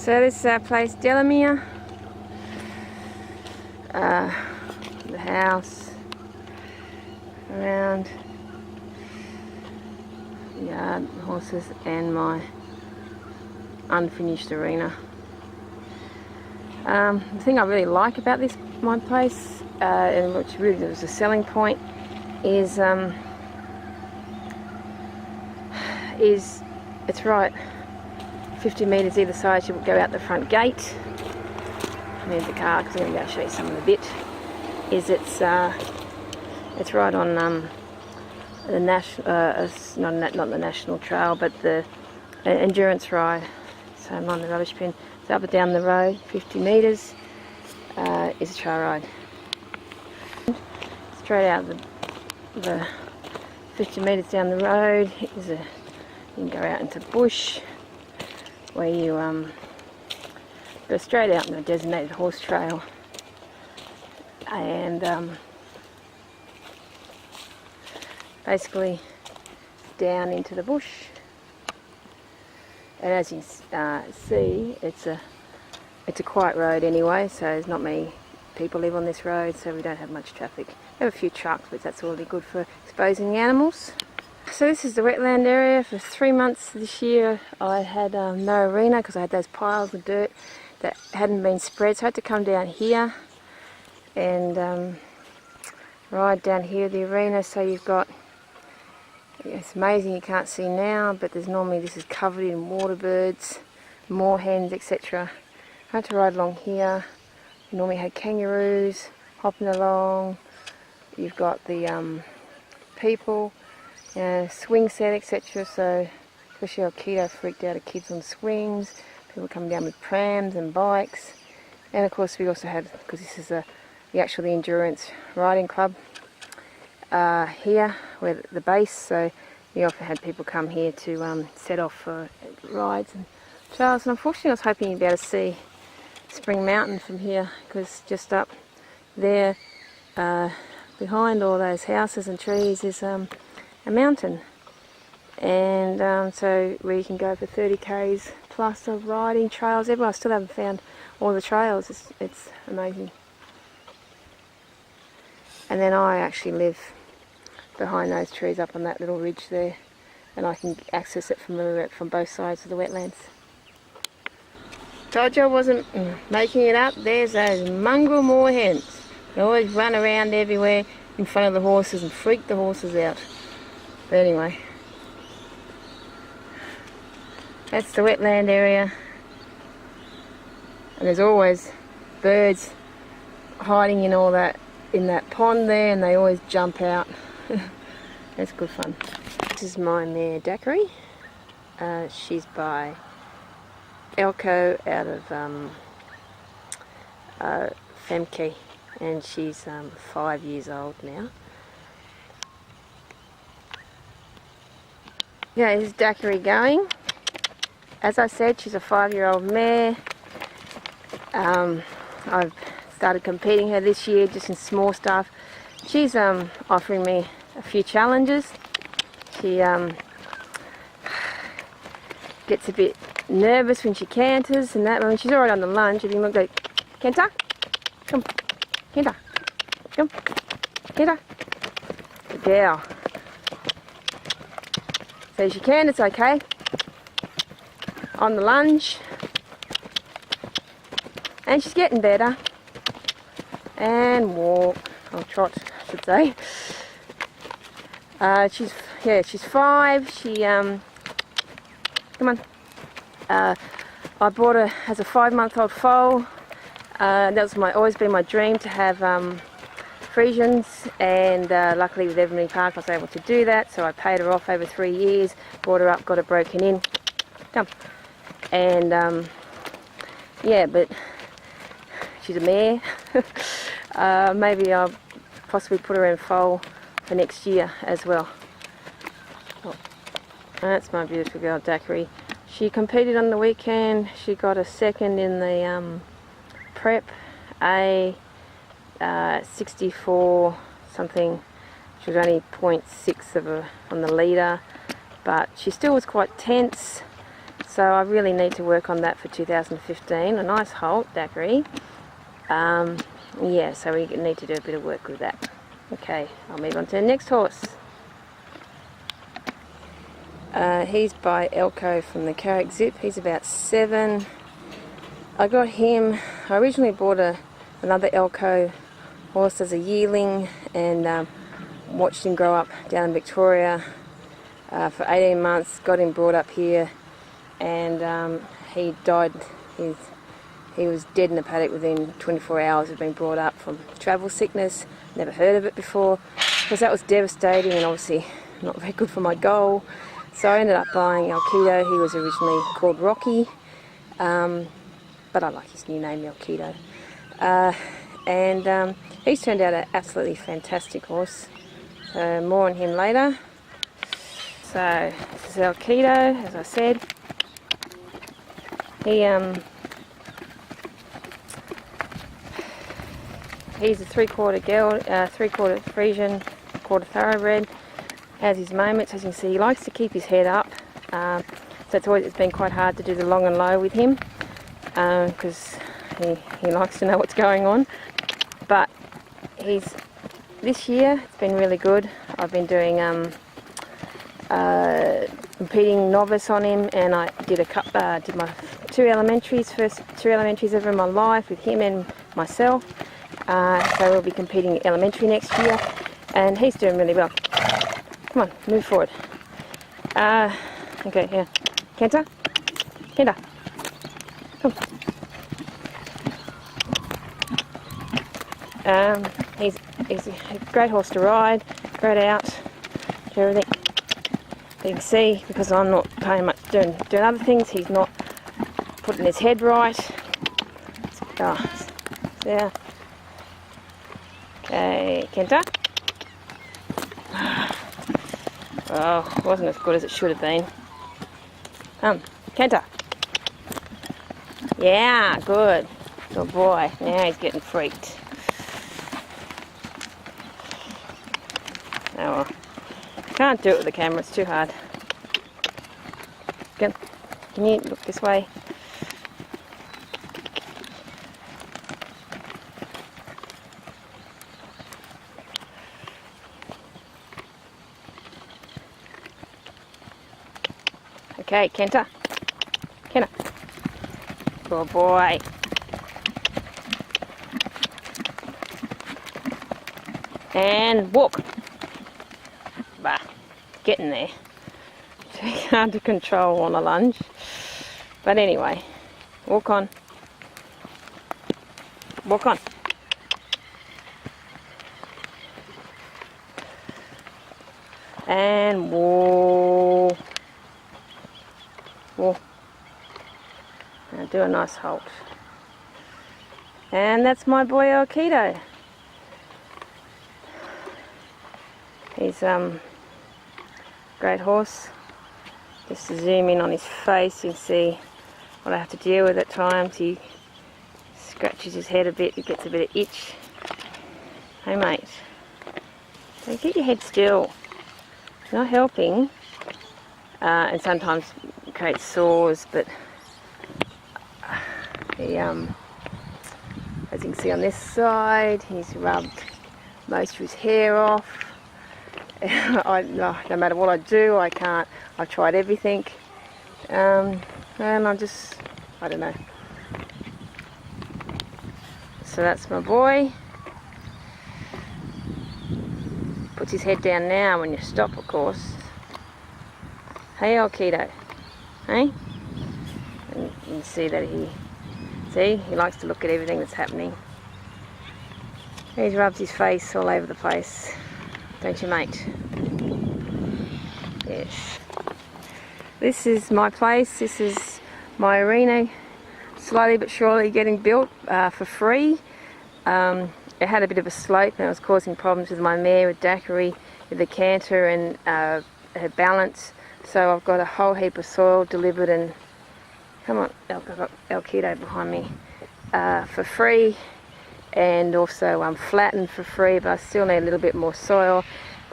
So this is our place, Delamere. The house around, yard, horses, and my unfinished arena. The thing I really like about my place, and which really was a selling point, is it's right 50 metres either side. You go out the front gate. There's the car because I'm going to go show you some of the bit. It's right on the national, not the national trail, but the endurance ride. So I'm on the rubbish bin. It's up and down the road, 50 metres is a trail ride. Straight out the 50 metres down the road is you can go out into bush where you go straight out on a designated horse trail, and basically down into the bush. And as you see, it's a quiet road anyway, so there's not many people live on this road, so we don't have much traffic. We have a few trucks, but that's already good for exposing the animals. So this is the wetland area. For 3 months this year I had no arena because I had those piles of dirt that hadn't been spread, so I had to come down here and ride down here the arena. So you've got, it's amazing you can't see now, but there's normally, this is covered in water birds, moorhens, etc. I had to ride along here. You normally had kangaroos hopping along. You've got the people, swing set, etc. So especially Keto freaked out of kids on swings. People coming down with prams and bikes. And of course we also had, because this is the endurance riding club here, where the base, so we often had people come here to set off for rides and trails. And unfortunately I was hoping you'd be able to see Spring Mountain from here, because just up there behind all those houses and trees is a mountain, and so where you can go for 30 k's plus of riding trails. Everyone, I still haven't found all the trails. It's amazing. And then I actually live behind those trees up on that little ridge there, and I can access it from both sides of the wetlands. Told you I wasn't making it up. There's those mongrel moorhens. They always run around everywhere in front of the horses and freak the horses out. But anyway, that's the wetland area, and there's always birds hiding in all that, in that pond there, and they always jump out. It's good fun. This is my mare Daiquiri. She's by Elko out of Femke, and she's 5 years old now. Yeah, this is Daiquiri going. As I said, she's a 5-year-old mare. I've started competing her this year just in small stuff. She's offering me a few challenges. She gets a bit nervous when she canters and that. When she's already on the lunge, if you look like, canter, come, canter, come, canter, good girl. So she can, it's okay. On the lunge, and she's getting better. And walk, or trot, I should say. She's 5. She come on. I bought her as a 5-month-old foal. That was always been my dream to have Friesians, and luckily with Evergreen Park I was able to do that. So I paid her off over 3 years, brought her up, got her broken in. Come. And yeah, but she's a mare. Maybe I'll possibly put her in foal for next year as well. Oh, that's my beautiful girl Daiquiri. She competed on the weekend. She got a second in the prep A 64 something. She was only 0.6 on the leader, but she still was quite tense. So I really need to work on that for 2015. A nice halt, daiquiri. Yeah, so we need to do a bit of work with that. Okay, I'll move on to the next horse. He's by Elko from the Carrick Zip. He's about 7. I got him, I originally bought another Elko horse as a yearling, and watched him grow up down in Victoria for 18 months, got him brought up here, and he died. He was dead in the paddock within 24 hours of being brought up from travel sickness. Never heard of it before, because that was devastating and obviously not very good for my goal. So I ended up buying Alkido. He was originally called Rocky, but I like his new name, Alkido. And he's turned out an absolutely fantastic horse. So more on him later. So this is Alkido, as I said. He's a 3/4 geld, 3/4 Frisian, 1/4 thoroughbred. Has his moments, as you can see. He likes to keep his head up, so it's been quite hard to do the long and low with him, because he likes to know what's going on. But this year it's been really good. I've been doing competing novice on him, and I did did my first 2 elementaries ever in my life with him and myself. So we'll be competing elementary next year, and he's doing really well. Come on, move forward. Okay, here. Kenta? Kenta. Come. He's a great horse to ride, great out, do everything. But you can see, because I'm not paying much doing other things, he's not putting his head right. There. Okay, Kenta. Oh, it wasn't as good as it should have been. Kenta. Yeah, good. Good boy. Now he's getting freaked. Oh well. Can't do it with the camera, it's too hard. Can you look this way? Okay, Kenta. Kenta. Good boy. And walk. Bah, getting there. Too hard to control on a lunge. But anyway, walk on. Walk on. And walk. Walk. Now do a nice halt. And that's my boy Alkido. He's great horse. Just to zoom in on his face, you can see what I have to deal with at times. He scratches his head a bit, he gets a bit of itch. Hey mate, so get your head still. It's not helping, and sometimes it creates sores, but he, as you can see on this side, he's rubbed most of his hair off. No matter what I do, I can't. I've tried everything, and I don't know. So that's my boy. Puts his head down now when you stop, of course. Hey, Alkido. Hey? And you can see that he likes to look at everything that's happening. He rubs his face all over the place. Don't you, mate? Yes. This is my place. This is my arena. Slowly but surely getting built for free. It had a bit of a slope and it was causing problems with my mare with daiquiri, with the canter and her balance. So I've got a whole heap of soil delivered, and come on, I've got Alkido behind me, for free. And also flattened for free, but I still need a little bit more soil.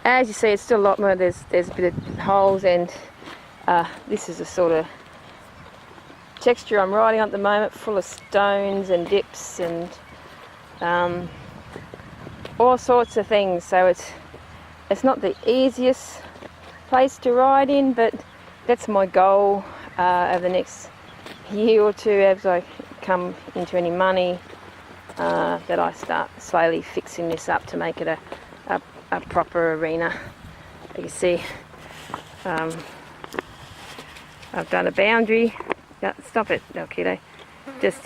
As you see, it's still a lot more. There's a bit of holes, and this is a sort of texture I'm riding on at the moment, full of stones and dips and all sorts of things. So it's not the easiest place to ride in, but that's my goal over the next year or two, as I come into any money, that I start slowly fixing this up to make it a proper arena. You can see I've done a boundary. Stop it, Dalkito. Just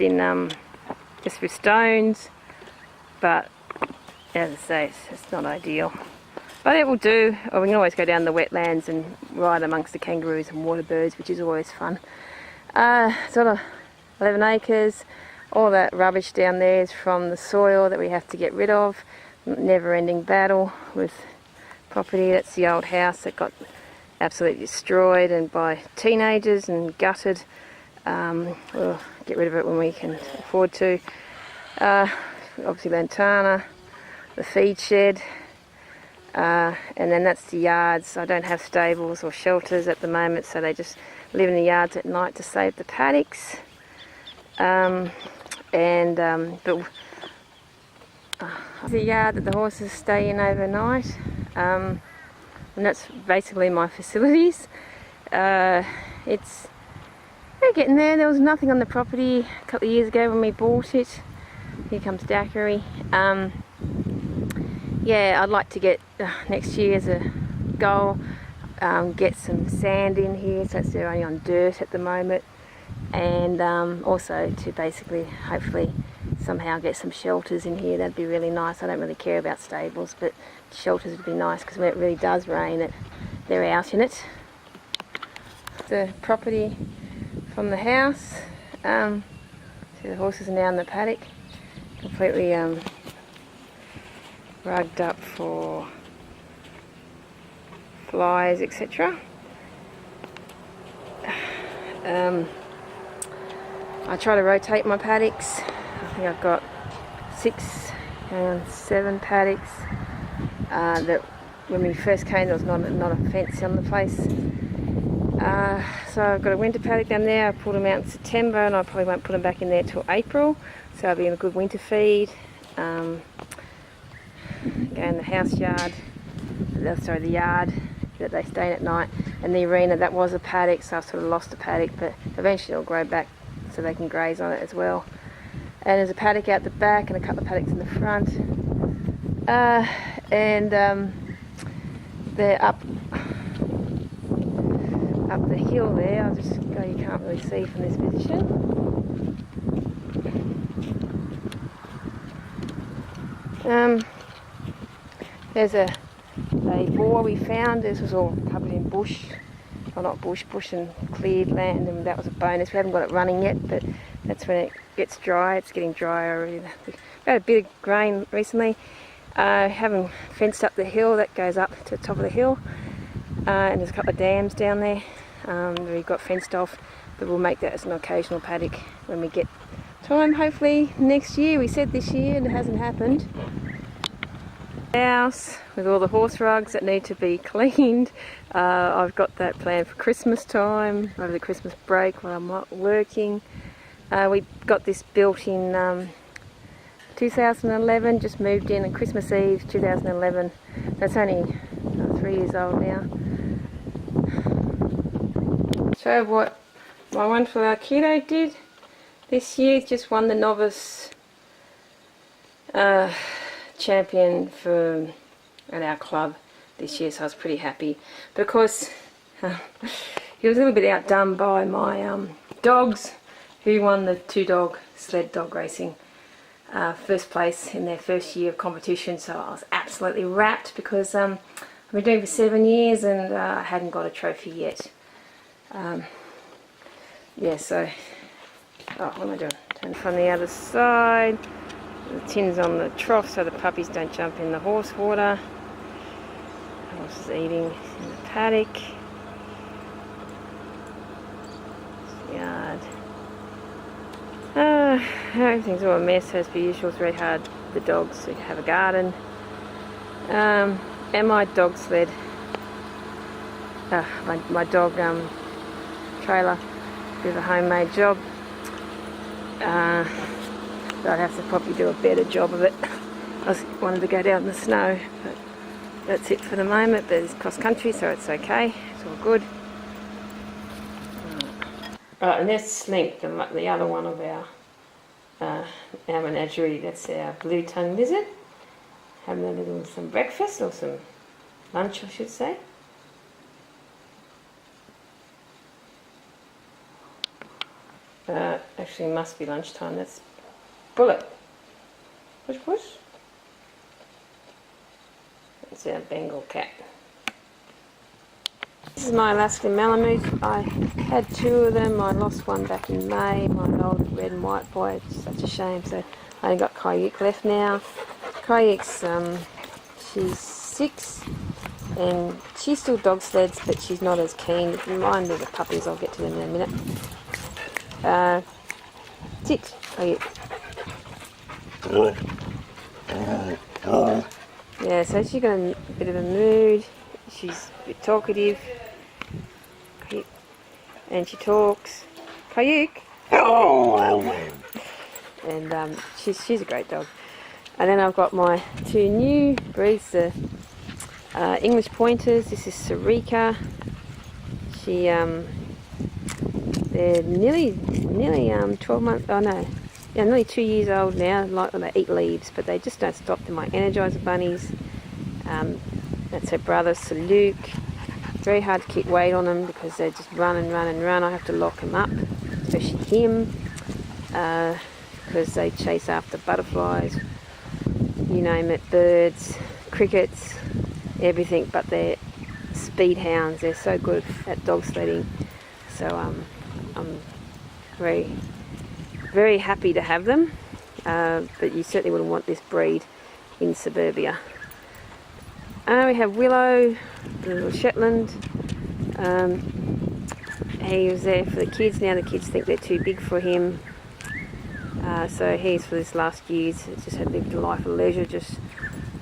with stones, but as I say, it's not ideal. But it will do. Or we can always go down the wetlands and ride amongst the kangaroos and water birds, which is always fun. Sort of 11 acres. All that rubbish down there is from the soil that we have to get rid of. Never-ending battle with property. That's the old house that got absolutely destroyed and by teenagers and gutted. We'll get rid of it when we can afford to. Obviously lantana, the feed shed, and then that's the yards. I don't have stables or shelters at the moment, so they just live in the yards at night to save the paddocks. But the yard that the horses stay in overnight, and that's basically my facilities. We're getting there. There was nothing on the property a couple of years ago when we bought it. Here comes Daiquiri. Yeah, I'd like to get next year as a goal, get some sand in here, so they're only on dirt at the moment, and also to basically hopefully somehow get some shelters in here. That'd be really nice. I don't really care about stables, but shelters would be nice because when it really does rain, they're out in it. The property from the house. So the horses are now in the paddock, completely rugged up for flies, etc. I try to rotate my paddocks. I think I've got 7 paddocks. That when we first came, there was not a fence on the place. So I've got a winter paddock down there. I pulled them out in September, and I probably won't put them back in there till April. So I'll be in a good winter feed. Go in the house yard, the yard that they stay in at night, and the arena, that was a paddock, so I've sort of lost the paddock, but eventually it'll grow back so they can graze on it as well. And there's a paddock out the back and a couple of paddocks in the front. They're up the hill there. I'll just go, you can't really see from this position. There's a boar we found. This was all covered in bush, or not bush and cleared land, and that was a bonus. We haven't got it running yet, but that's when it gets dry. It's getting drier already. We've had a bit of grain recently. Having fenced up the hill, that goes up to the top of the hill, and there's a couple of dams down there we've got fenced off, but we'll make that as an occasional paddock when we get time, hopefully next year. We said this year and it hasn't happened. House with all the horse rugs that need to be cleaned. I've got that planned for Christmas time, over the Christmas break when I'm not working. We got this built in 2011, just moved in on Christmas Eve 2011, so it's only 3 years old now. So what my wonderful Aikido did this year, just won the novice champion at our club this year, so I was pretty happy because he was a little bit outdone by my dogs, who won the 2-dog sled dog racing first place in their first year of competition. So I was absolutely rapt because I've been doing it for 7 years and I hadn't got a trophy yet. Yeah, so what am I doing? Turn from the other side. The tin's on the trough so the puppies don't jump in the horse water. The horse is eating in the paddock. Yard. Everything's all a mess as per usual. It's very hard for the dogs to have a garden. And my dog sled, my dog trailer bit of a homemade job. But I'd have to probably do a better job of it. I wanted to go down in the snow, but that's it for the moment. But it's cross country, so it's okay. It's all good. Right, and that's Slink, the other one of our menagerie. That's our blue-tongued lizard. Having some breakfast, or some lunch I should say. Actually must be lunchtime. That's Bullet. Push push. That's our Bengal cat. This is my Alaskan Malamute. I had 2 of them. I lost one back in May, my old red and white boy. It's such a shame. So I only got Kayuk left now. Kayuk's, she's 6 and she still dog sleds, but she's not as keen. Mine are the puppies, I'll get to them in a minute. Sit, Kayuk. Yeah, so she's got a bit of a mood. She's a bit talkative. And she talks. Kayuk. And she's a great dog. And then I've got my 2 new breeds, the English pointers. This is Sarika. They're nearly 12 months. Oh no, yeah, nearly 2 years old now. Like they eat leaves, but they just don't stop. They're my Energizer bunnies. That's her brother, Sir Luke. Very hard to keep weight on them because they just run and run and run. I have to lock them up, especially him, because they chase after butterflies, you name it, birds, crickets, everything. But they're speed hounds. They're so good at dog sledding. So I'm very, very happy to have them. But you certainly wouldn't want this breed in suburbia. We have Willow, the little Shetland. He was there for the kids. Now the kids think they're too big for him. So he's for this last year. He's just had lived a life of leisure, just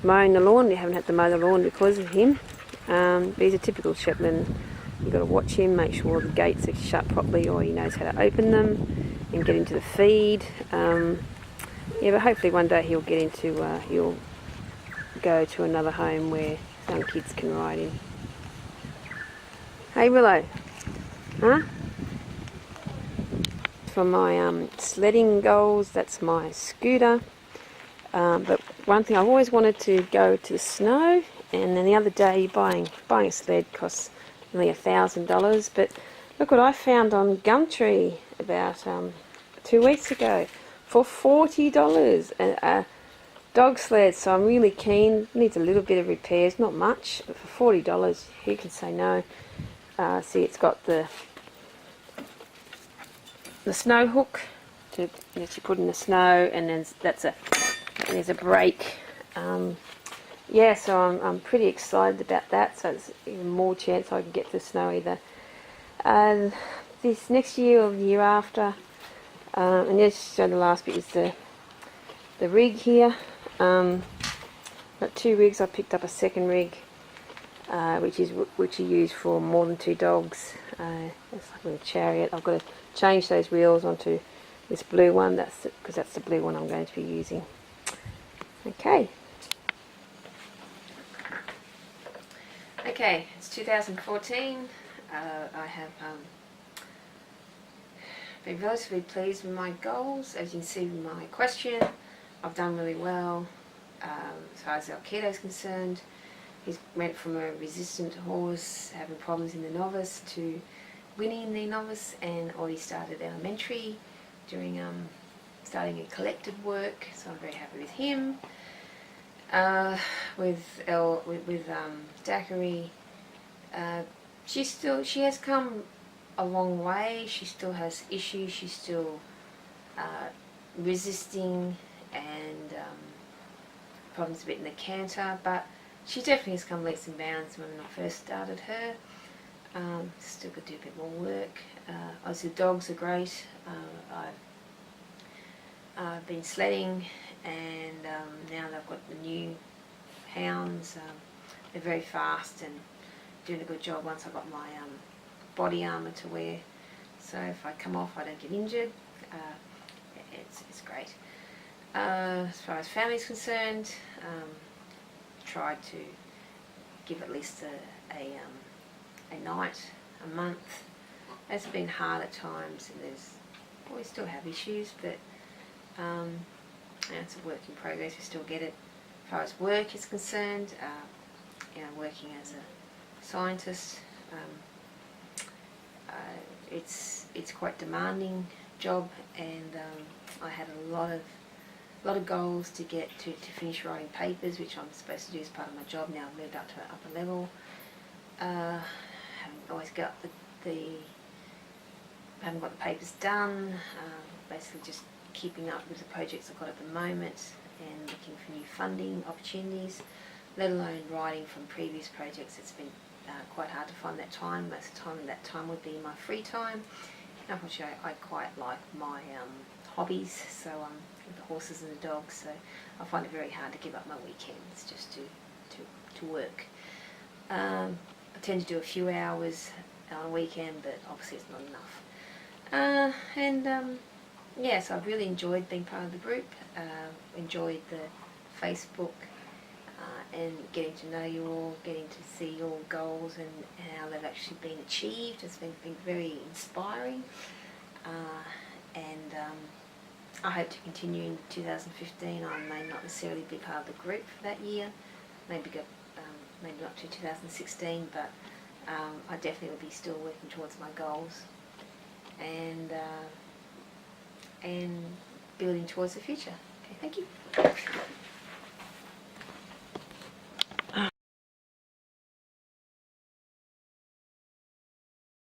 mowing the lawn. We haven't had to mow the lawn because of him. But he's a typical Shetland. You've got to watch him, make sure the gates are shut properly, or he knows how to open them and get into the feed. Yeah, but hopefully one day he'll get into, he'll go to another home where young kids can ride in. Hey Willow, huh? For my sledding goals, that's my scooter. But one thing I've always wanted to go to the snow, and then the other day buying a sled costs nearly $1,000. But look what I found on Gumtree about 2 weeks ago for $40, a dog sled. So I'm really keen. Needs a little bit of repairs, not much, but for $40, who can say no? See, it's got the snow hook to you put in the snow, and then there's a brake. Yeah, so I'm pretty excited about that. So it's even more chance I can get to the snow either this next year or the year after. And just show the last bit is the rig here. Got 2 rigs. I picked up a second rig, which you use for more than 2 dogs. It's like a little chariot. I've got to change those wheels onto this blue one. Because that's the blue one I'm going to be using. Okay. Okay, it's 2014. I have been relatively pleased with my goals. As you can see from my question, I've done really well as far as Alkedo is concerned. He's went from a resistant horse having problems in the novice to winning in the novice, and already started elementary during starting a collected work. So I'm very happy with him. With Daiquiri, she has come a long way. She still has issues. She's still resisting and problems a bit in the canter, but she definitely has come leaps and bounds when I first started her. Still got to do a bit more work. Obviously the dogs are great. I've been sledding, and now they've got the new hounds. They're very fast and doing a good job once I got my body armour to wear. so if I come off I don't get injured. It's great. As far as family is concerned, try to give at least a night a month. It's been hard at times, and we still have issues, but it's a work in progress. We still get it. As far as work is concerned, working as a scientist, it's quite demanding job, and I had a lot of goals to get to finish writing papers, which I'm supposed to do as part of my job. Now I've moved up to an upper level. Haven't always got haven't got the papers done. Basically just keeping up with the projects I've got at the moment and looking for new funding opportunities, let alone writing from previous projects. It's been quite hard to find that time. Most of the time that time would be my free time. Unfortunately, I quite like my hobbies, so the horses and the dogs, so I find it very hard to give up my weekends just to work. I tend to do a few hours on a weekend, but obviously it's not enough. So I've really enjoyed being part of the group, enjoyed the Facebook and getting to know you all, getting to see your goals and how they've actually been achieved. It's been very inspiring, I hope to continue in 2015. I may not necessarily be part of the group for that year, maybe not to 2016, but I definitely will be still working towards my goals and building towards the future. Okay, thank you.